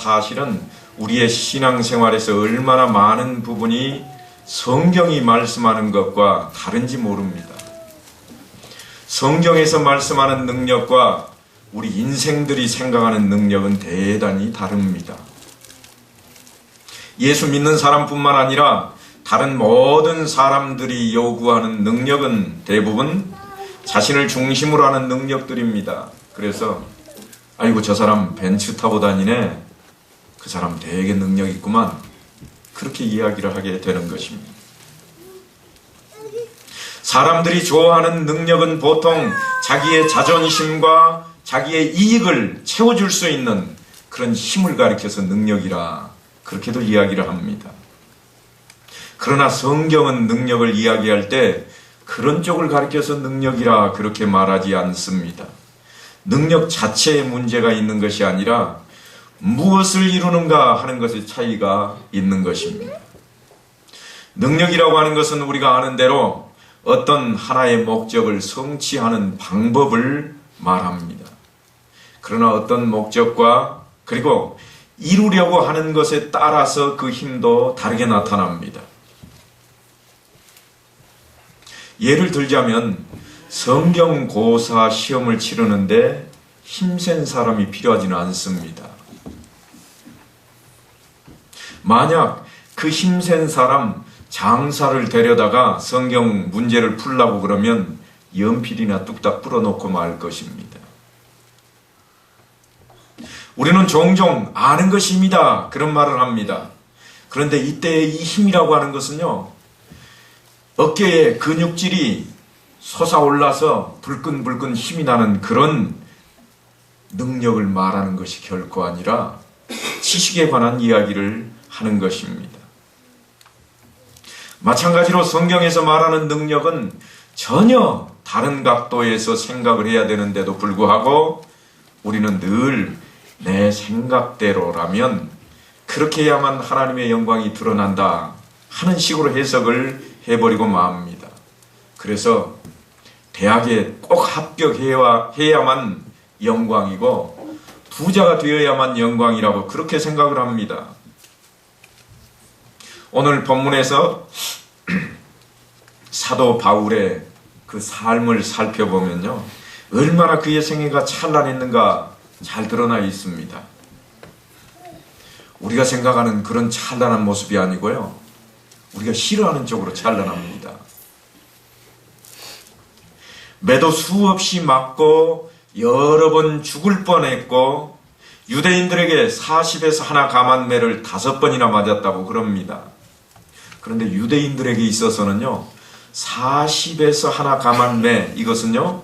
사실은 우리의 신앙생활에서 얼마나 많은 부분이 성경이 말씀하는 것과 다른지 모릅니다. 성경에서 말씀하는 능력과 우리 인생들이 생각하는 능력은 대단히 다릅니다. 예수 믿는 사람뿐만 아니라 다른 모든 사람들이 요구하는 능력은 대부분 자신을 중심으로 하는 능력들입니다. 그래서 아이고 저 사람 벤츠 타고 다니네, 그 사람 되게 능력 있구만, 그렇게 이야기를 하게 되는 것입니다. 사람들이 좋아하는 능력은 보통 자기의 자존심과 자기의 이익을 채워줄 수 있는 그런 힘을 가리켜서 능력이라 그렇게도 이야기를 합니다. 그러나 성경은 능력을 이야기할 때 그런 쪽을 가리켜서 능력이라 그렇게 말하지 않습니다. 능력 자체에 문제가 있는 것이 아니라 무엇을 이루는가 하는 것의 차이가 있는 것입니다. 능력이라고 하는 것은 우리가 아는 대로 어떤 하나의 목적을 성취하는 방법을 말합니다. 그러나 어떤 목적과 그리고 이루려고 하는 것에 따라서 그 힘도 다르게 나타납니다. 예를 들자면 성경고사 시험을 치르는데 힘센 사람이 필요하지는 않습니다. 만약 그 힘센 사람 장사를 데려다가 성경 문제를 풀라고 그러면 연필이나 뚝딱 풀어놓고 말 것입니다. 우리는 종종 아는 것입니다, 그런 말을 합니다. 그런데 이때의 이 힘이라고 하는 것은요, 어깨에 근육질이 솟아올라서 불끈불끈 힘이 나는 그런 능력을 말하는 것이 결코 아니라 지식에 관한 이야기를 하는 것입니다. 마찬가지로 성경에서 말하는 능력은 전혀 다른 각도에서 생각을 해야 되는데도 불구하고 우리는 늘 내 생각대로라면 그렇게 해야만 하나님의 영광이 드러난다 하는 식으로 해석을 해버리고 맙니다. 그래서 대학에 꼭 합격해야만 영광이고 부자가 되어야만 영광이라고 그렇게 생각을 합니다. 오늘 본문에서 사도 바울의 그 삶을 살펴보면요, 얼마나 그의 생애가 찬란했는가 잘 드러나 있습니다. 우리가 생각하는 그런 찬란한 모습이 아니고요, 우리가 싫어하는 쪽으로 찬란합니다. 매도 수없이 맞고 여러 번 죽을 뻔했고 유대인들에게 40에서 하나 감한매를 5번이나 맞았다고 그럽니다. 그런데 유대인들에게 있어서는요, 40에서 하나 감한매, 이것은요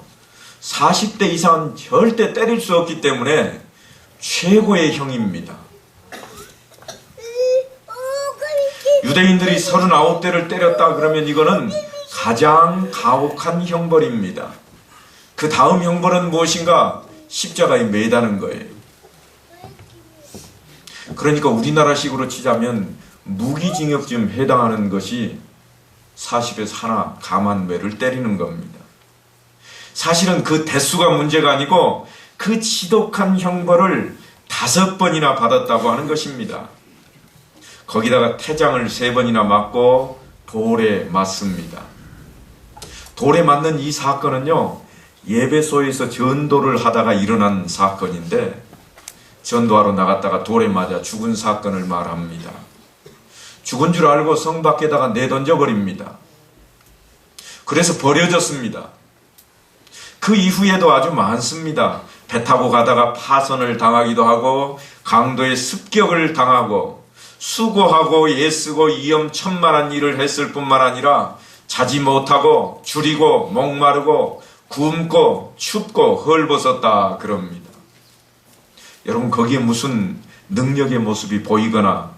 40대 이상은 절대 때릴 수 없기 때문에 최고의 형입니다. 유대인들이 39대를 때렸다 그러면 이거는 가장 가혹한 형벌입니다. 그 다음 형벌은 무엇인가? 십자가에 매다는 거예요. 그러니까 우리나라식으로 치자면 무기징역쯤 해당하는 것이 40에서 하나 감한매를 때리는 겁니다. 사실은 그 대수가 문제가 아니고 그 지독한 형벌을 5번이나 받았다고 하는 것입니다. 거기다가 태장을 3번이나 맞고 돌에 맞습니다. 돌에 맞는 이 사건은요, 예배소에서 전도를 하다가 일어난 사건인데 전도하러 나갔다가 돌에 맞아 죽은 사건을 말합니다. 죽은 줄 알고 성 밖에다가 내던져버립니다. 그래서 버려졌습니다. 그 이후에도 아주 많습니다. 배 타고 가다가 파선을 당하기도 하고 강도의 습격을 당하고 수고하고 애쓰고 위험천만한 일을 했을 뿐만 아니라 자지 못하고 줄이고 목마르고 굶고 춥고 헐벗었다 그럽니다. 여러분, 거기에 무슨 능력의 모습이 보이거나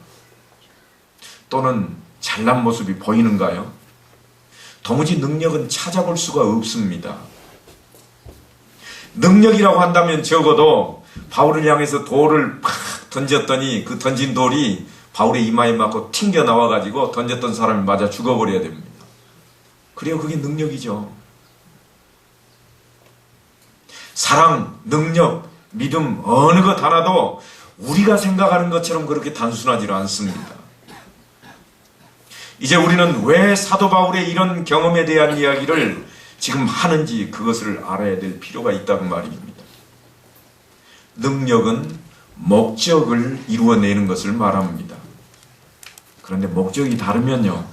또는 잘난 모습이 보이는가요? 도무지 능력은 찾아볼 수가 없습니다. 능력이라고 한다면 적어도 바울을 향해서 돌을 팍 던졌더니 그 던진 돌이 바울의 이마에 맞고 튕겨 나와가지고 던졌던 사람이 맞아 죽어버려야 됩니다. 그래야 그게 능력이죠. 사랑, 능력, 믿음 어느 것 하나도 우리가 생각하는 것처럼 그렇게 단순하지 않습니다. 이제 우리는 왜 사도 바울의 이런 경험에 대한 이야기를 지금 하는지 그것을 알아야 될 필요가 있다고 말입니다. 능력은 목적을 이루어내는 것을 말합니다. 그런데 목적이 다르면요,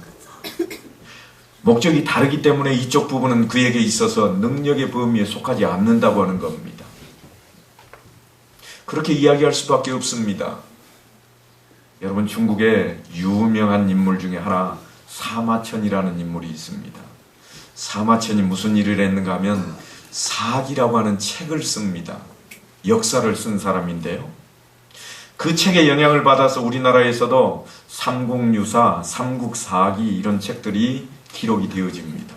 목적이 다르기 때문에 이쪽 부분은 그에게 있어서 능력의 범위에 속하지 않는다고 하는 겁니다. 그렇게 이야기할 수밖에 없습니다. 여러분, 중국에 유명한 인물 중에 하나 사마천이라는 인물이 있습니다. 사마천이 무슨 일을 했는가 하면 사기라고 하는 책을 씁니다. 역사를 쓴 사람인데요, 그 책의 영향을 받아서 우리나라에서도 삼국유사, 삼국사기 이런 책들이 기록이 되어집니다.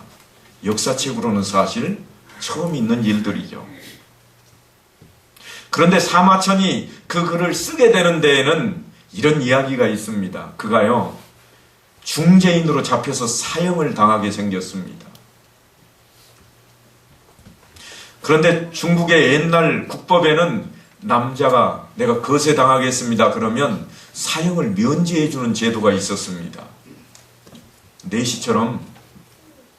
역사책으로는 사실 처음 있는 일들이죠. 그런데 사마천이 그 글을 쓰게 되는 데에는 이런 이야기가 있습니다. 그가요, 중재인으로 잡혀서 사형을 당하게 생겼습니다. 그런데 중국의 옛날 국법에는 남자가 내가 거세당하겠습니다 그러면 사형을 면제해주는 제도가 있었습니다. 내시처럼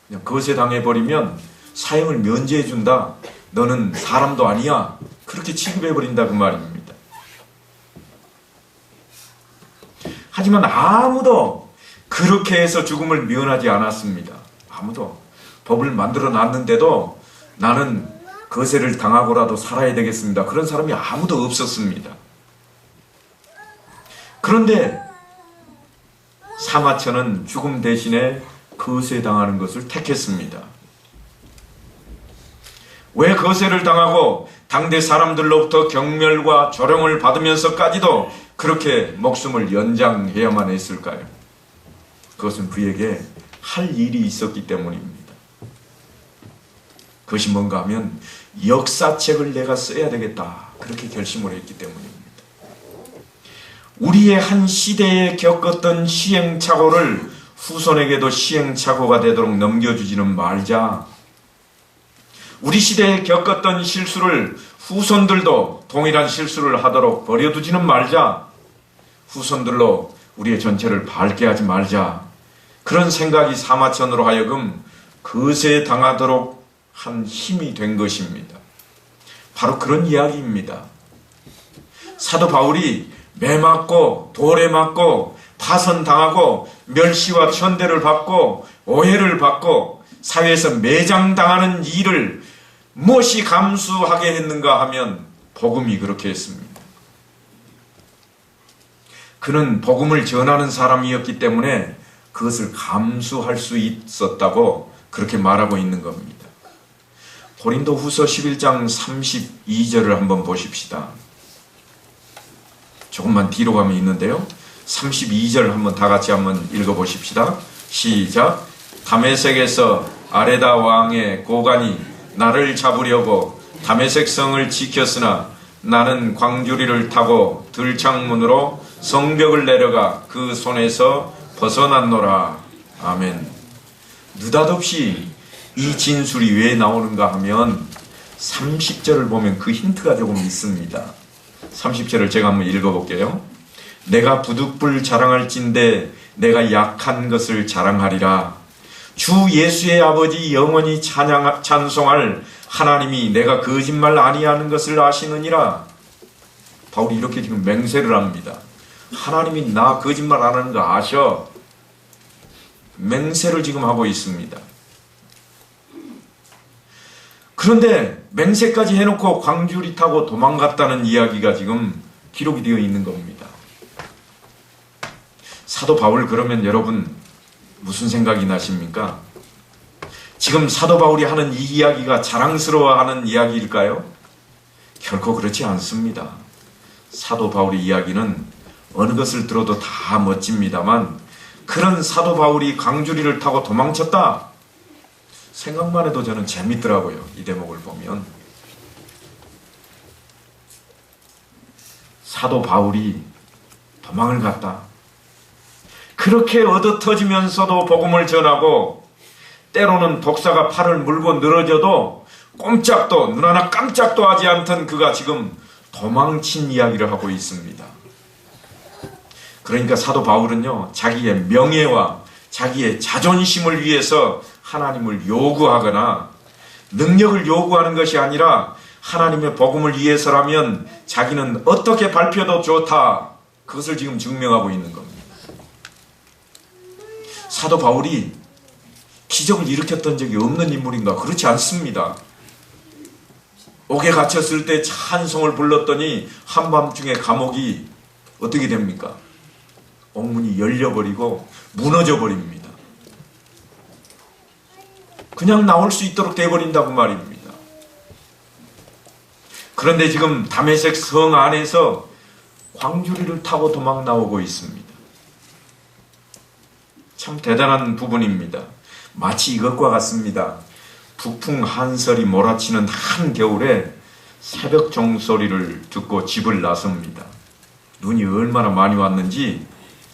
그냥 거세당해버리면 사형을 면제해준다, 너는 사람도 아니야, 그렇게 취급해버린다 그 말입니다. 하지만 아무도 그렇게 해서 죽음을 면하지 않았습니다. 아무도. 법을 만들어 놨는데도 나는 거세를 당하고라도 살아야 되겠습니다, 그런 사람이 아무도 없었습니다. 그런데 사마천은 죽음 대신에 거세당하는 것을 택했습니다. 왜 거세를 당하고 당대 사람들로부터 경멸과 조롱을 받으면서까지도 그렇게 목숨을 연장해야만 했을까요? 그것은 그에게 할 일이 있었기 때문입니다. 그것이 뭔가 하면 역사책을 내가 써야 되겠다, 그렇게 결심을 했기 때문입니다. 우리의 한 시대에 겪었던 시행착오를 후손에게도 시행착오가 되도록 넘겨주지는 말자. 우리 시대에 겪었던 실수를 후손들도 동일한 실수를 하도록 버려두지는 말자. 후손들로 우리의 전체를 밝게 하지 말자. 그런 생각이 사마천으로 하여금 거세당하도록 한 힘이 된 것입니다. 바로 그런 이야기입니다. 사도 바울이 매 맞고 돌에 맞고 파선당하고 멸시와 천대를 받고 오해를 받고 사회에서 매장당하는 일을 무엇이 감수하게 했는가 하면 복음이 그렇게 했습니다. 그는 복음을 전하는 사람이었기 때문에 그것을 감수할 수 있었다고 그렇게 말하고 있는 겁니다. 고린도 후서 11장 32절을 한번 보십시다. 조금만 뒤로 가면 있는데요, 32절 한번 다 같이 한번 읽어보십시다. 시작. 다메섹에서 아레다 왕의 고관이 나를 잡으려고 다메섹 성을 지켰으나 나는 광주리를 타고 들창문으로 성벽을 내려가 그 손에서 벗어났노라. 아멘. 느닷없이 이 진술이 왜 나오는가 하면 30절을 보면 그 힌트가 조금 있습니다. 30절을 제가 한번 읽어볼게요. 내가 부득불 자랑할진대 내가 약한 것을 자랑하리라. 주 예수의 아버지 영원히 찬송할 하나님이 내가 거짓말 아니하는 것을 아시느니라. 바울이 이렇게 지금 맹세를 합니다. 하나님이 나 거짓말 안 하는 거 아셔. 맹세를 지금 하고 있습니다. 그런데 맹세까지 해놓고 광주리 타고 도망갔다는 이야기가 지금 기록이 되어 있는 겁니다. 사도 바울 그러면 여러분 무슨 생각이 나십니까? 지금 사도 바울이 하는 이 이야기가 자랑스러워하는 이야기일까요? 결코 그렇지 않습니다. 사도 바울의 이야기는 어느 것을 들어도 다 멋집니다만 그런 사도 바울이 광주리를 타고 도망쳤다? 생각만 해도 저는 재밌더라고요. 이 대목을 보면. 사도 바울이 도망을 갔다. 그렇게 얻어터지면서도 복음을 전하고 때로는 독사가 팔을 물고 늘어져도 꼼짝도 눈 하나 깜짝도 하지 않던 그가 지금 도망친 이야기를 하고 있습니다. 그러니까 사도 바울은요, 자기의 명예와 자기의 자존심을 위해서 하나님을 요구하거나 능력을 요구하는 것이 아니라 하나님의 복음을 위해서라면 자기는 어떻게 발표도 좋다, 그것을 지금 증명하고 있는 겁니다. 사도 바울이 기적을 일으켰던 적이 없는 인물인가? 그렇지 않습니다. 옥에 갇혔을 때 찬송을 불렀더니 한밤중에 감옥이 어떻게 됩니까? 옥문이 열려버리고 무너져 버립니다. 그냥 나올 수 있도록 돼버린다고 말입니다. 그런데 지금 다메섹 성 안에서 광주리를 타고 도망 나오고 있습니다. 참 대단한 부분입니다. 마치 이것과 같습니다. 북풍 한설이 몰아치는 한겨울에 새벽 종소리를 듣고 집을 나섭니다. 눈이 얼마나 많이 왔는지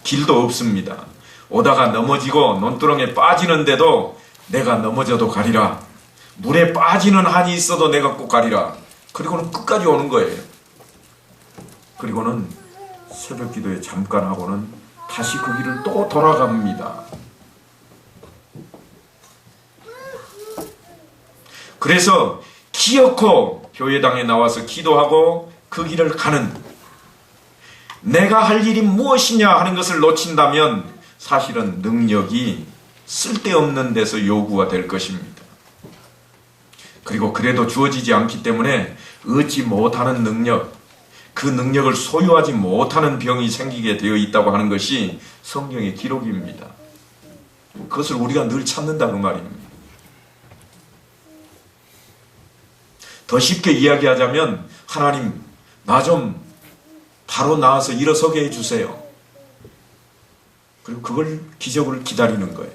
길도 없습니다. 오다가 넘어지고 논두렁에 빠지는데도 내가 넘어져도 가리라. 물에 빠지는 한이 있어도 내가 꼭 가리라. 그리고는 끝까지 오는 거예요. 그리고는 새벽 기도에 잠깐 하고는 다시 그 길을 또 돌아갑니다. 그래서 기어코 교회당에 나와서 기도하고 그 길을 가는, 내가 할 일이 무엇이냐 하는 것을 놓친다면 사실은 능력이 쓸데없는 데서 요구가 될 것입니다. 그리고 그래도 주어지지 않기 때문에 얻지 못하는 능력, 그 능력을 소유하지 못하는 병이 생기게 되어 있다고 하는 것이 성경의 기록입니다. 그것을 우리가 늘 찾는다 그 말입니다. 더 쉽게 이야기하자면 하나님, 나 좀 바로 나와서 일어서게 해주세요. 그리고 그걸 기적을 기다리는 거예요.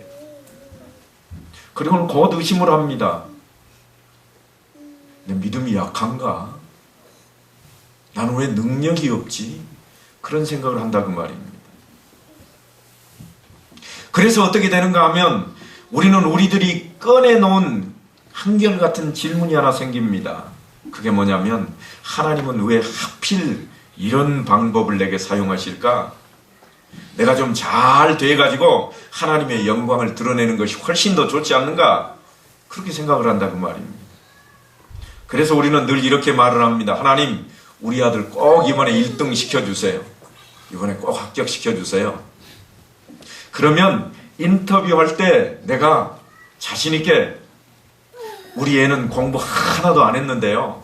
그리고는 곧 의심을 합니다. 내 믿음이 약한가? 나는 왜 능력이 없지? 그런 생각을 한다 그 말입니다. 그래서 어떻게 되는가 하면 우리는 우리들이 꺼내놓은 한결같은 질문이 하나 생깁니다. 그게 뭐냐면 하나님은 왜 하필 이런 방법을 내게 사용하실까? 내가 좀 잘 돼가지고 하나님의 영광을 드러내는 것이 훨씬 더 좋지 않는가? 그렇게 생각을 한다 그 말입니다. 그래서 우리는 늘 이렇게 말을 합니다. 하나님, 우리 아들 꼭 이번에 1등 시켜주세요. 이번에 꼭 합격시켜주세요. 그러면 인터뷰할 때 내가 자신있게 우리 애는 공부 하나도 안 했는데요,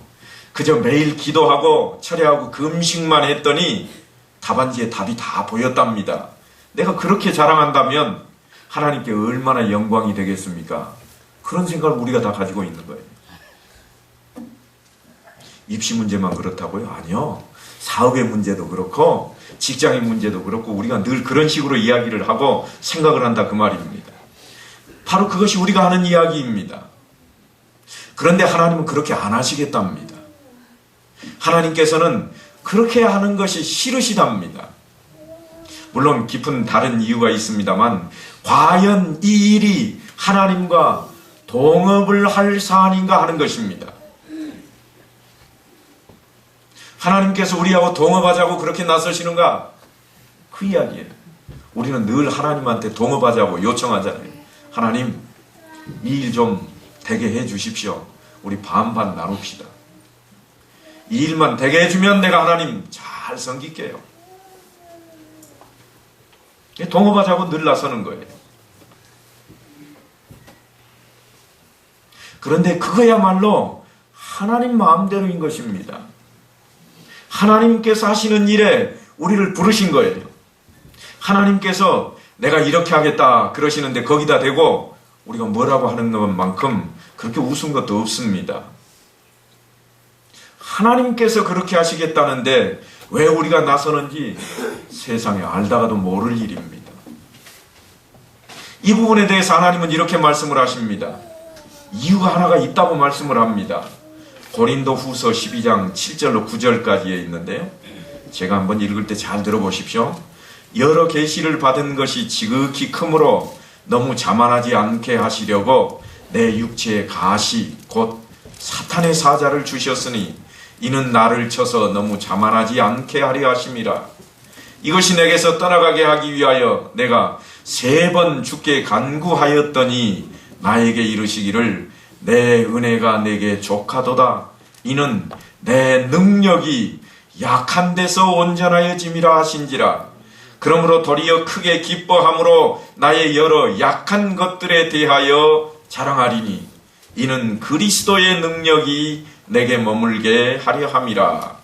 그저 매일 기도하고 철야하고 금식만 했더니 답안지에 답이 다 보였답니다. 내가 그렇게 자랑한다면 하나님께 얼마나 영광이 되겠습니까? 그런 생각을 우리가 다 가지고 있는 거예요. 입시 문제만 그렇다고요? 아니요. 사업의 문제도 그렇고 직장의 문제도 그렇고 우리가 늘 그런 식으로 이야기를 하고 생각을 한다 그 말입니다. 바로 그것이 우리가 하는 이야기입니다. 그런데 하나님은 그렇게 안 하시겠답니다. 하나님께서는 그렇게 하는 것이 싫으시답니다. 물론 깊은 다른 이유가 있습니다만 과연 이 일이 하나님과 동업을 할 사안인가 하는 것입니다. 하나님께서 우리하고 동업하자고 그렇게 나서시는가? 그 이야기예요. 우리는 늘 하나님한테 동업하자고 요청하잖아요. 하나님, 이 일 좀 되게 해 주십시오. 우리 반반 나눕시다. 이 일만 되게 해주면 내가 하나님 잘 섬길게요. 동업하자고 늘 나서는 거예요. 그런데 그거야말로 하나님 마음대로인 것입니다. 하나님께서 하시는 일에 우리를 부르신 거예요. 하나님께서 내가 이렇게 하겠다 그러시는데 거기다 대고 우리가 뭐라고 하는 것만큼 그렇게 웃은 것도 없습니다. 하나님께서 그렇게 하시겠다는데 왜 우리가 나서는지 세상에 알다가도 모를 일입니다. 이 부분에 대해서 하나님은 이렇게 말씀을 하십니다. 이유가 하나가 있다고 말씀을 합니다. 고린도 후서 12장 7절로 9절까지에 있는데요. 제가 한번 읽을 때 잘 들어보십시오. 여러 계시를 받은 것이 지극히 크므로 너무 자만하지 않게 하시려고 내 육체의 가시 곧 사탄의 사자를 주셨으니 이는 나를 쳐서 너무 자만하지 않게 하려 하심이라. 이것이 내게서 떠나가게 하기 위하여 내가 3번 주께 간구하였더니 나에게 이르시기를 내 은혜가 내게 족하도다. 이는 내 능력이 약한 데서 온전하여짐이라 하신지라. 그러므로 도리어 크게 기뻐함으로 나의 여러 약한 것들에 대하여 자랑하리니 이는 그리스도의 능력이 내게 머물게 하려 함이라.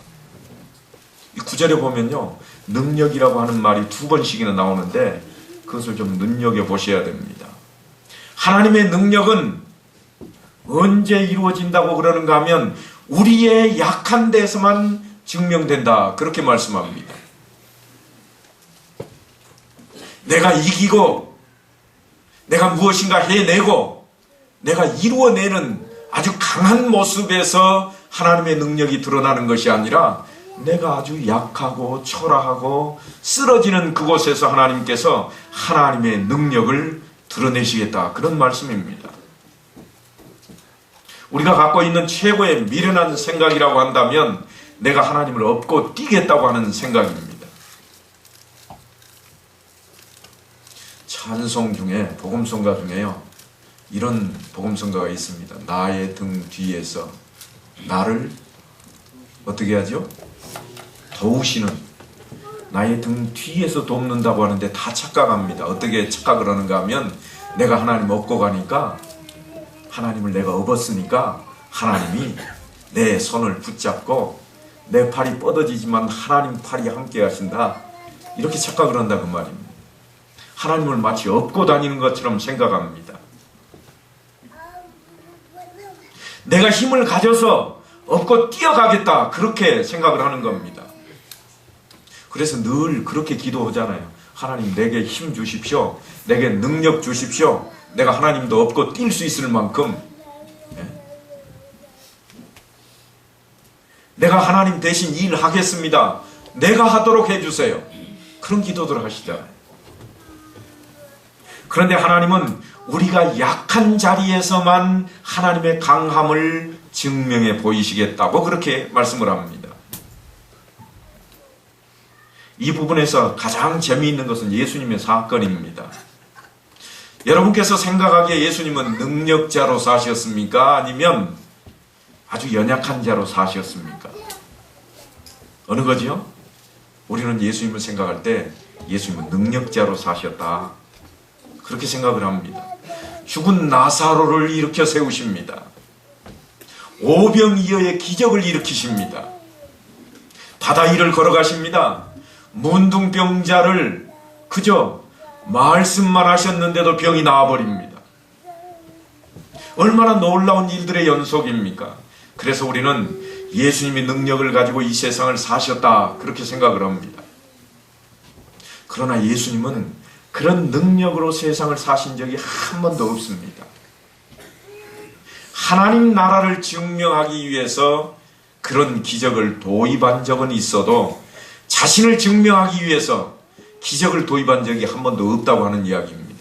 이 구절에 보면요, 능력이라고 하는 말이 2번씩이나 나오는데 그것을 좀 눈여겨보셔야 됩니다. 하나님의 능력은 언제 이루어진다고 그러는가 하면 우리의 약한 데서만 증명된다, 그렇게 말씀합니다. 내가 이기고 내가 무엇인가 해내고 내가 이루어내는 아주 강한 모습에서 하나님의 능력이 드러나는 것이 아니라 내가 아주 약하고 초라하고 쓰러지는 그곳에서 하나님께서 하나님의 능력을 드러내시겠다, 그런 말씀입니다. 우리가 갖고 있는 최고의 미련한 생각이라고 한다면 내가 하나님을 업고 뛰겠다고 하는 생각입니다. 찬송 중에, 복음성가 중에요, 이런 복음성가가 있습니다. 나의 등 뒤에서 나를 어떻게 하죠? 도우시는, 나의 등 뒤에서 돕는다고 하는데 다 착각합니다. 어떻게 착각을 하는가 하면 내가 하나님 업고 가니까, 하나님을 내가 업었으니까 하나님이 내 손을 붙잡고 내 팔이 뻗어지지만 하나님 팔이 함께 하신다, 이렇게 착각을 한다 그 말입니다. 하나님을 마치 업고 다니는 것처럼 생각합니다. 내가 힘을 가져서 업고 뛰어가겠다, 그렇게 생각을 하는 겁니다. 그래서 늘 그렇게 기도하잖아요. 하나님 내게 힘 주십시오. 내게 능력 주십시오. 내가 하나님도 업고 뛸 수 있을 만큼, 내가 하나님 대신 일하겠습니다. 내가 하도록 해주세요. 그런 기도들을 하시잖아요. 그런데 하나님은 우리가 약한 자리에서만 하나님의 강함을 증명해 보이시겠다고 그렇게 말씀을 합니다. 이 부분에서 가장 재미있는 것은 예수님의 사건입니다. 여러분께서 생각하기에 예수님은 능력자로 사셨습니까? 아니면 아주 연약한 자로 사셨습니까? 어느 거지요? 우리는 예수님을 생각할 때 예수님은 능력자로 사셨다, 그렇게 생각을 합니다. 죽은 나사로를 일으켜 세우십니다. 오병이어의 기적을 일으키십니다. 바다 위를 걸어가십니다. 문둥병자를 그저 말씀만 하셨는데도 병이 나와버립니다. 얼마나 놀라운 일들의 연속입니까? 그래서 우리는 예수님이 능력을 가지고 이 세상을 사셨다, 그렇게 생각을 합니다. 그러나 예수님은 그런 능력으로 세상을 사신 적이 한 번도 없습니다. 하나님 나라를 증명하기 위해서 그런 기적을 도입한 적은 있어도 자신을 증명하기 위해서 기적을 도입한 적이 한 번도 없다고 하는 이야기입니다.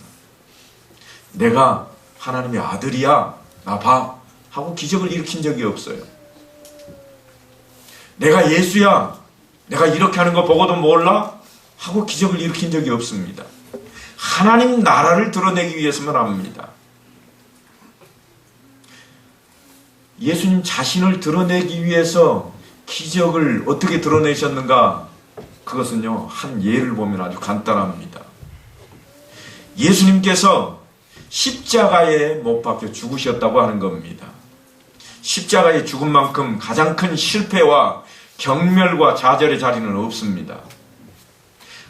내가 하나님의 아들이야, 나 봐 하고 기적을 일으킨 적이 없어요. 내가 예수야, 내가 이렇게 하는 거 보고도 몰라 하고 기적을 일으킨 적이 없습니다. 하나님 나라를 드러내기 위해서만 합니다. 예수님 자신을 드러내기 위해서 기적을 어떻게 드러내셨는가? 그것은요, 한 예를 보면 아주 간단합니다. 예수님께서 십자가에 못 박혀 죽으셨다고 하는 겁니다. 십자가에 죽은 만큼 가장 큰 실패와 경멸과 좌절의 자리는 없습니다.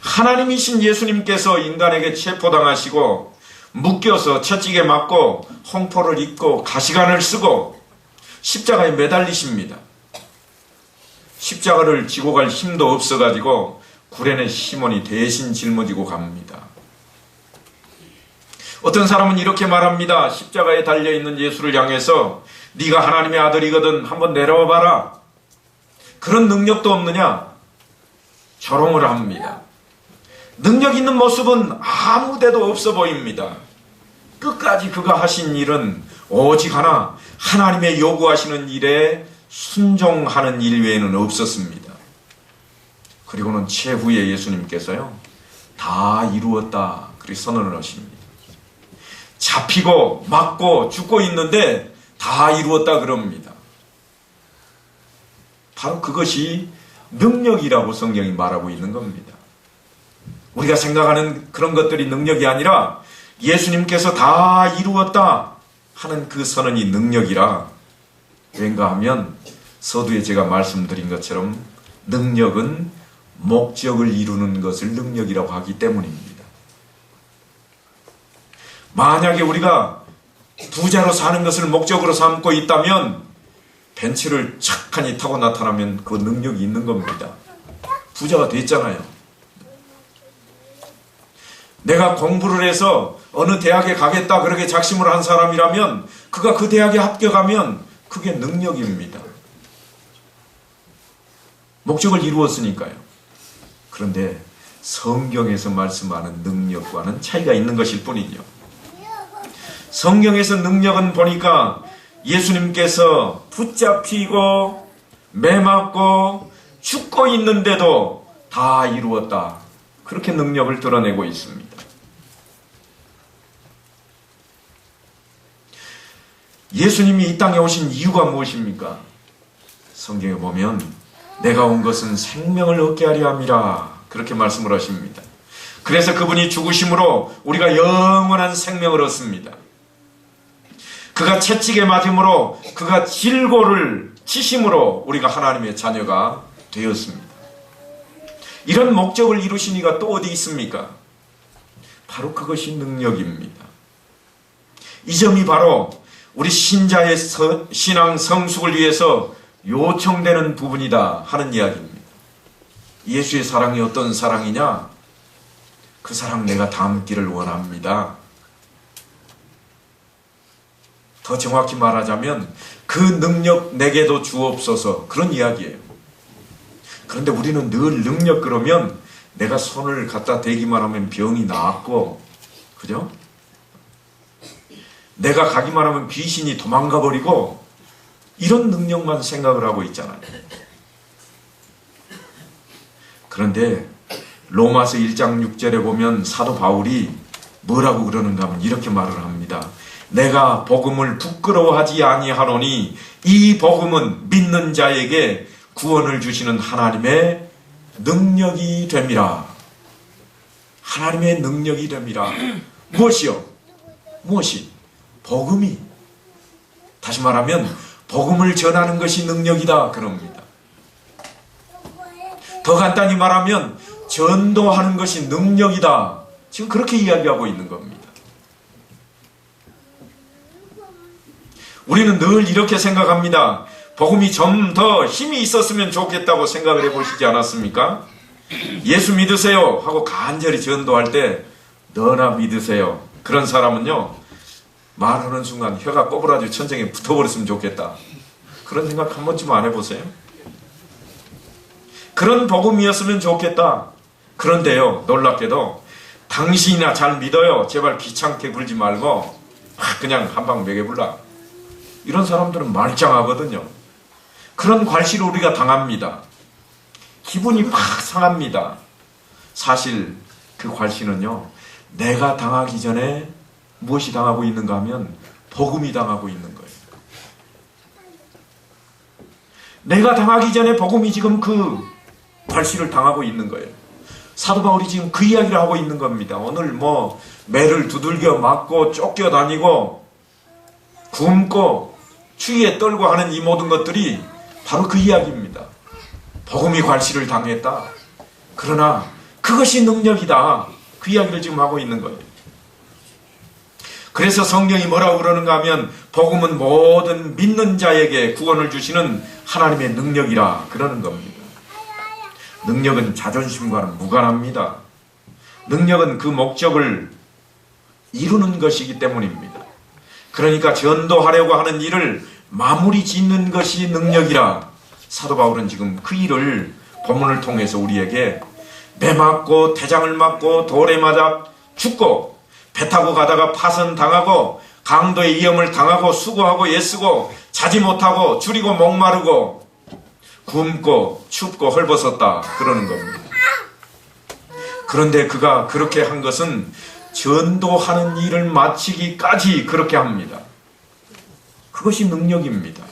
하나님이신 예수님께서 인간에게 체포당하시고 묶여서 채찍에 맞고 홍포를 입고 가시관을 쓰고 십자가에 매달리십니다. 십자가를 지고 갈 힘도 없어가지고 구레네 시몬이 대신 짊어지고 갑니다. 어떤 사람은 이렇게 말합니다. 십자가에 달려있는 예수를 향해서 네가 하나님의 아들이거든 한번 내려와 봐라. 그런 능력도 없느냐? 조롱을 합니다. 능력 있는 모습은 아무 데도 없어 보입니다. 끝까지 그가 하신 일은 오직 하나, 하나님의 요구하시는 일에 순종하는 일 외에는 없었습니다. 그리고는 최후에 예수님께서요, 다 이루었다 그렇게 선언을 하십니다. 잡히고 맞고 죽고 있는데 다 이루었다 그럽니다. 바로 그것이 능력이라고 성경이 말하고 있는 겁니다. 우리가 생각하는 그런 것들이 능력이 아니라 예수님께서 다 이루었다 하는 그 선언이 능력이라. 왠가 하면 서두에 제가 말씀드린 것처럼 능력은 목적을 이루는 것을 능력이라고 하기 때문입니다. 만약에 우리가 부자로 사는 것을 목적으로 삼고 있다면 벤츠를 착하니 타고 나타나면 그 능력이 있는 겁니다. 부자가 됐잖아요. 내가 공부를 해서 어느 대학에 가겠다 그렇게 작심을 한 사람이라면 그가 그 대학에 합격하면 그게 능력입니다. 목적을 이루었으니까요. 그런데 성경에서 말씀하는 능력과는 차이가 있는 것일 뿐이죠. 성경에서 능력은 보니까 예수님께서 붙잡히고 매맞고 죽고 있는데도 다 이루었다. 그렇게 능력을 드러내고 있습니다. 예수님이 이 땅에 오신 이유가 무엇입니까? 성경에 보면 내가 온 것은 생명을 얻게 하려 함이라 그렇게 말씀을 하십니다. 그래서 그분이 죽으심으로 우리가 영원한 생명을 얻습니다. 그가 채찍에 맞음으로 그가 질고를 치심으로 우리가 하나님의 자녀가 되었습니다. 이런 목적을 이루신 이가 또 어디 있습니까? 바로 그것이 능력입니다. 이 점이 바로 우리 신자의 신앙 성숙을 위해서 요청되는 부분이다 하는 이야기입니다. 예수의 사랑이 어떤 사랑이냐? 그 사랑 내가 담기를 원합니다. 더 정확히 말하자면 그 능력 내게도 주옵소서 그런 이야기예요. 그런데 우리는 늘 능력 그러면 내가 손을 갖다 대기만 하면 병이 나았고, 그죠? 내가 가기만 하면 귀신이 도망가 버리고 이런 능력만 생각을 하고 있잖아요. 그런데 로마서 1장 6절에 보면 사도 바울이 뭐라고 그러는가 하면 이렇게 말을 합니다. 내가 복음을 부끄러워하지 아니하노니 이 복음은 믿는 자에게 구원을 주시는 하나님의 능력이 됨이라. 하나님의 능력이 됨이라. 무엇이요? 무엇이? 복음이. 다시 말하면 복음을 전하는 것이 능력이다 그럽니다. 더 간단히 말하면 전도하는 것이 능력이다. 지금 그렇게 이야기하고 있는 겁니다. 우리는 늘 이렇게 생각합니다. 복음이 좀 더 힘이 있었으면 좋겠다고 생각을 해보시지 않았습니까? 예수 믿으세요 하고 간절히 전도할 때 너나 믿으세요. 그런 사람은요, 말하는 순간 혀가 꼬부라져 천장에 붙어버렸으면 좋겠다. 그런 생각 한 번쯤 안 해보세요? 그런 복음이었으면 좋겠다. 그런데요, 놀랍게도 당신이나 잘 믿어요. 제발 귀찮게 굴지 말고 그냥 한 방 먹여불라. 이런 사람들은 말짱하거든요. 그런 괄시를 우리가 당합니다. 기분이 막 상합니다. 사실 그 괄시는요, 내가 당하기 전에 무엇이 당하고 있는가 하면 복음이 당하고 있는 거예요. 내가 당하기 전에 복음이 지금 그 괄시를 당하고 있는 거예요. 사도 바울이 지금 그 이야기를 하고 있는 겁니다. 오늘 뭐 매를 두들겨 맞고 쫓겨다니고 굶고 추위에 떨고 하는 이 모든 것들이 바로 그 이야기입니다. 복음이 괄시를 당했다. 그러나 그것이 능력이다. 그 이야기를 지금 하고 있는 거예요. 그래서 성경이 뭐라고 그러는가 하면 복음은 모든 믿는 자에게 구원을 주시는 하나님의 능력이라 그러는 겁니다. 능력은 자존심과는 무관합니다. 능력은 그 목적을 이루는 것이기 때문입니다. 그러니까 전도하려고 하는 일을 마무리 짓는 것이 능력이라. 사도 바울은 지금 그 일을 본문을 통해서 우리에게 매 맞고 태장을 맞고 돌에 맞아 죽고 배 타고 가다가 파선당하고 강도의 위험을 당하고 수고하고 애쓰고 자지 못하고 줄이고 목마르고 굶고 춥고 헐벗었다 그러는 겁니다. 그런데 그가 그렇게 한 것은 전도하는 일을 마치기까지 그렇게 합니다. 그것이 능력입니다.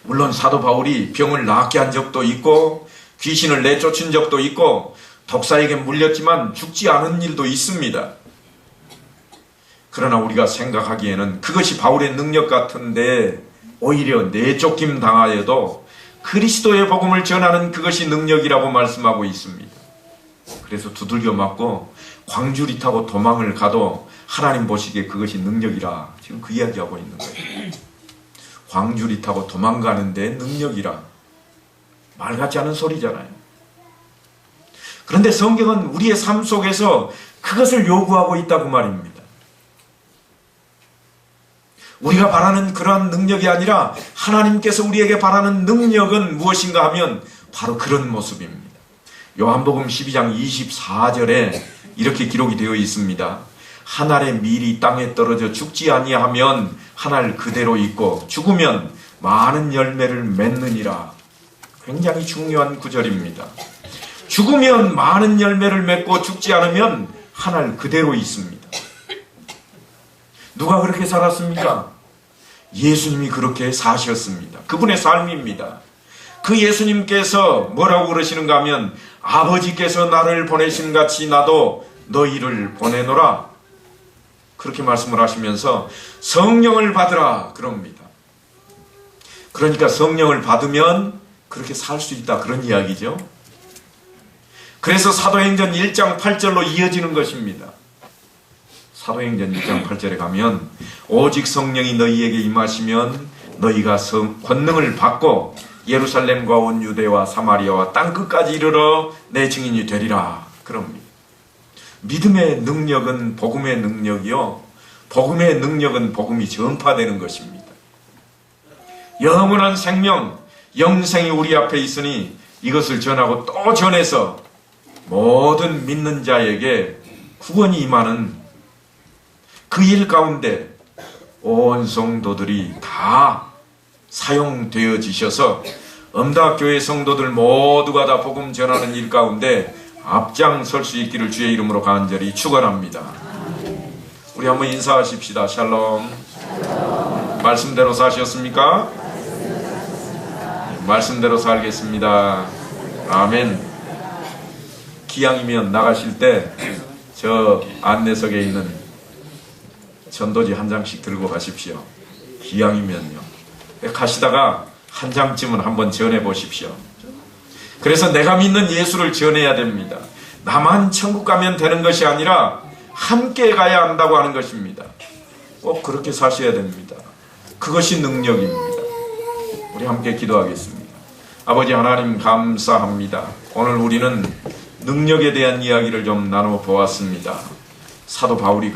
물론 사도 바울이 병을 낫게 한 적도 있고 귀신을 내쫓은 적도 있고 독사에게 물렸지만 죽지 않은 일도 있습니다. 그러나 우리가 생각하기에는 그것이 바울의 능력 같은데 오히려 내쫓김 당하여도 그리스도의 복음을 전하는 그것이 능력이라고 말씀하고 있습니다. 그래서 두들겨 맞고 광주리 타고 도망을 가도 하나님 보시기에 그것이 능력이라 지금 그 이야기하고 있는 거예요. 광주리 타고 도망가는데 능력이라 말 같지 않은 소리잖아요. 그런데 성경은 우리의 삶 속에서 그것을 요구하고 있다고 말입니다. 우리가 바라는 그러한 능력이 아니라 하나님께서 우리에게 바라는 능력은 무엇인가 하면 바로 그런 모습입니다. 요한복음 12장 24절에 이렇게 기록이 되어 있습니다. 한 알의 밀이 땅에 떨어져 죽지 아니하면 한 알 그대로 있고 죽으면 많은 열매를 맺느니라. 굉장히 중요한 구절입니다. 죽으면 많은 열매를 맺고 죽지 않으면 한 알 그대로 있습니다. 누가 그렇게 살았습니까? 예수님이 그렇게 사셨습니다. 그분의 삶입니다. 그 예수님께서 뭐라고 그러시는가 하면 아버지께서 나를 보내신 같이 나도 너희를 보내노라. 그렇게 말씀을 하시면서 성령을 받으라 그럽니다. 그러니까 성령을 받으면 그렇게 살 수 있다 그런 이야기죠. 그래서 사도행전 1장 8절로 이어지는 것입니다. 사도행전 1장 8절에 가면 오직 성령이 너희에게 임하시면 너희가 권능을 받고 예루살렘과 온 유대와 사마리아와 땅끝까지 이르러 내 증인이 되리라 그럽니다. 믿음의 능력은 복음의 능력이요, 복음의 능력은 복음이 전파되는 것입니다. 영원한 생명, 영생이 우리 앞에 있으니 이것을 전하고 또 전해서 모든 믿는 자에게 구원이 임하는 그 일 가운데 온 성도들이 다 사용되어지셔서 엄다교회 성도들 모두가 다 복음 전하는 일 가운데 앞장설 수 있기를 주의 이름으로 간절히 축원합니다. 우리 한번 인사하십시다. 샬롬. 말씀대로 사셨습니까? 말씀대로 살겠습니다. 아멘. 기왕이면 나가실 때 저 안내석에 있는 전도지 한 장씩 들고 가십시오. 기왕이면요. 가시다가 한 장쯤은 한번 전해 보십시오. 그래서 내가 믿는 예수를 전해야 됩니다. 나만 천국 가면 되는 것이 아니라 함께 가야 한다고 하는 것입니다. 꼭 그렇게 사셔야 됩니다. 그것이 능력입니다. 우리 함께 기도하겠습니다. 아버지 하나님 감사합니다. 오늘 우리는 능력에 대한 이야기를 좀 나눠보았습니다. 사도 바울이